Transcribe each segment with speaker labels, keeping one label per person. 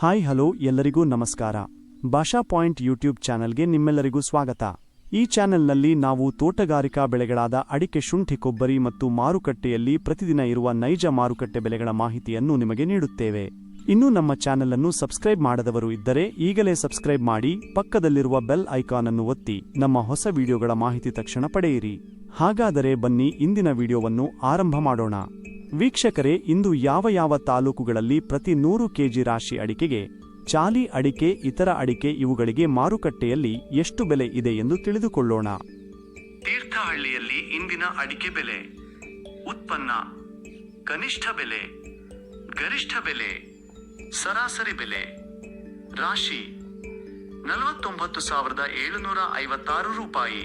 Speaker 1: Hi hello ಎಲ್ಲರಿಗೂ ನಮಸ್ಕಾರ. ಭಾಷಾ ಪಾಯಿಂಟ್ ಯೂಟ್ಯೂಬ್ ಚಾನೆಲ್ಗೆ ನಿಮ್ಮೆಲ್ಲರಿಗೂ ಸ್ವಾಗತ. ಈ ಚಾನೆಲ್ನಲ್ಲಿ ನಾವು ತೋಟಗಾರಿಕಾ ಬೆಳೆಗಳಾದ ಅಡಿಕೆ, ಶುಂಠಿ, ಕೊಬ್ಬರಿ ಮತ್ತು ಮಾರುಕಟ್ಟೆಯಲ್ಲಿ ಪ್ರತಿದಿನ ಇರುವ ನೈಜ ಮಾರುಕಟ್ಟೆ ಬೆಲೆಗಳ ಮಾಹಿತಿಯನ್ನು ನಿಮಗೆ ನೀಡುತ್ತೇವೆ. ಇನ್ನೂ ನಮ್ಮ ಚಾನೆಲ್ ಅನ್ನು ಸಬ್ಸ್ಕ್ರೈಬ್ ಮಾಡದವರು ಇದ್ದರೆ ಈಗಲೇ ಸಬ್ಸ್ಕ್ರೈಬ್ ಮಾಡಿ, ಪಕ್ಕದಲ್ಲಿರುವ ಬೆಲ್ ಐಕಾನ್ ಅನ್ನು ಒತ್ತಿ ನಮ್ಮ ಹೊಸ ವಿಡಿಯೋಗಳ ಮಾಹಿತಿ ತಕ್ಷಣ ಪಡೆಯಿರಿ. ಹಾಗಾದರೆ ಬನ್ನಿ ಇಂದಿನ ವಿಡಿಯೋವನ್ನು ಆರಂಭ ಮಾಡೋಣ. ವೀಕ್ಷಕರೇ, ಇಂದು ಯಾವ ತಾಲೂಕುಗಳಲ್ಲಿ ಪ್ರತಿ 100 ಕೆಜಿ ರಾಶಿ ಅಡಿಕೆಗೆ, ಚಾಲಿ ಅಡಿಕೆ, ಇತರ ಅಡಿಕೆ ಇವುಗಳಿಗೆ ಮಾರುಕಟ್ಟೆಯಲ್ಲಿ ಎಷ್ಟು ಬೆಲೆ ಇದೆ ಎಂದು ತಿಳಿದುಕೊಳ್ಳೋಣ.
Speaker 2: ತೀರ್ಥಹಳ್ಳಿಯಲ್ಲಿ ಇಂದಿನ ಅಡಿಕೆ ಬೆಲೆ: ಉತ್ಪನ್ನ, ಕನಿಷ್ಠ ಬೆಲೆ, ಗರಿಷ್ಠ ಬೆಲೆ, ಸರಾಸರಿ ಬೆಲೆ. ರಾಶಿ 49,756 ರೂಪಾಯಿ,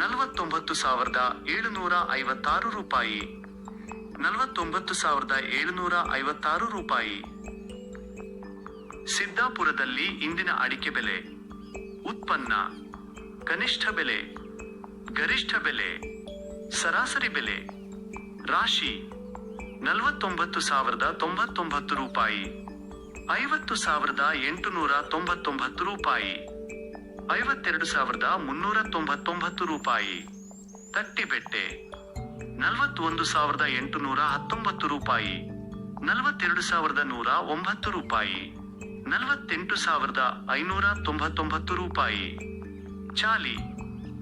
Speaker 2: 49,756 ರೂಪಾಯಿ, 49,756 ರೂಪಾಯಿ. ಸಿದ್ದಾಪುರದಲ್ಲಿ ಇಂದಿನ ಅಡಿಕೆ ಬೆಲೆ: ಉತ್ಪನ್ನ, ಕನಿಷ್ಠ ಬೆಲೆ, ಗರಿಷ್ಠ ಬೆಲೆ, ಸರಾಸರಿ ಬೆಲೆ. ರಾಶಿ 49,099 ರೂಪಾಯಿ, 50,899 ರೂಪಾಯಿ, 52,399 ರೂಪಾಯಿ. ತಟ್ಟಿಬೆಟ್ಟೆ 41,819 ರೂಪಾಯಿ, 42,109 ರೂಪಾಯಿ, 48,599 ರೂಪಾಯಿ. ಚಾಲಿ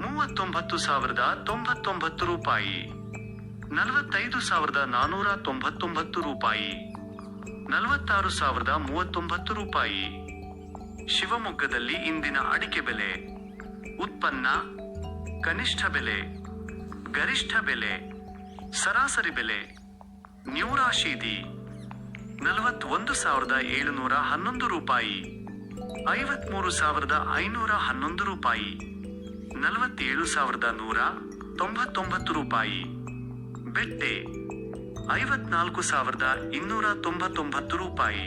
Speaker 2: 39,099 ರೂಪಾಯಿ, 45,499 ರೂಪಾಯಿ, 46,039 ರೂಪಾಯಿ. ಶಿವಮೊಗ್ಗದಲ್ಲಿ ಇಂದಿನ ಅಡಿಕೆ ಬೆಲೆ: ಉತ್ಪನ್ನ, ಕನಿಷ್ಠ ಬೆಲೆ, ಗರಿಷ್ಠ ಬೆಲೆ, ಸರಾಸರಿ ಬೆಲೆ. ನ್ಯೂ ರಾಶಿದಿ 41,711 ರೂಪಾಯಿ, 53,511 ರೂಪಾಯಿ, 47,199 ರೂಪಾಯಿ. ಬೆಟ್ಟೆ 54,299 ರೂಪಾಯಿ,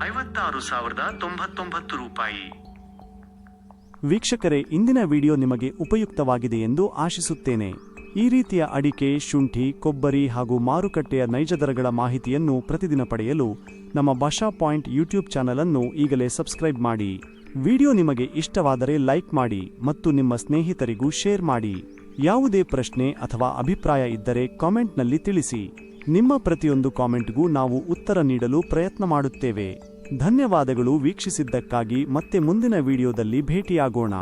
Speaker 2: 56,099 ರೂಪಾಯಿ.
Speaker 1: ವೀಕ್ಷಕರೇ, ಇಂದಿನ ವಿಡಿಯೋ ನಿಮಗೆ ಉಪಯುಕ್ತವಾಗಿದೆ ಎಂದು ಆಶಿಸುತ್ತೇನೆ. ಈ ರೀತಿಯ ಅಡಿಕೆ, ಶುಂಠಿ, ಕೊಬ್ಬರಿ ಹಾಗೂ ಮಾರುಕಟ್ಟೆಯ ನೈಜ ದರಗಳ ಮಾಹಿತಿಯನ್ನು ಪ್ರತಿದಿನ ಪಡೆಯಲು ನಮ್ಮ ಭಾಷಾ ಪಾಯಿಂಟ್ ಯೂಟ್ಯೂಬ್ ಚಾನೆಲ್ ಅನ್ನು ಈಗಲೇ ಸಬ್ಸ್ಕ್ರೈಬ್ ಮಾಡಿ. ವಿಡಿಯೋ ನಿಮಗೆ ಇಷ್ಟವಾದರೆ ಲೈಕ್ ಮಾಡಿ ಮತ್ತು ನಿಮ್ಮ ಸ್ನೇಹಿತರಿಗೂ ಶೇರ್ ಮಾಡಿ. ಯಾವುದೇ ಪ್ರಶ್ನೆ ಅಥವಾ ಅಭಿಪ್ರಾಯ ಇದ್ದರೆ ಕಾಮೆಂಟ್ನಲ್ಲಿ ತಿಳಿಸಿ. ನಿಮ್ಮ ಪ್ರತಿಯೊಂದು ಕಾಮೆಂಟ್ಗೂ ನಾವು ಉತ್ತರ ನೀಡಲು ಪ್ರಯತ್ನ ಮಾಡುತ್ತೇವೆ. ಧನ್ಯವಾದಗಳು ವೀಕ್ಷಿಸಿದ್ದಕ್ಕಾಗಿ. ಮತ್ತೆ ಮುಂದಿನ ವಿಡಿಯೋದಲ್ಲಿ ಭೇಟಿಯಾಗೋಣ.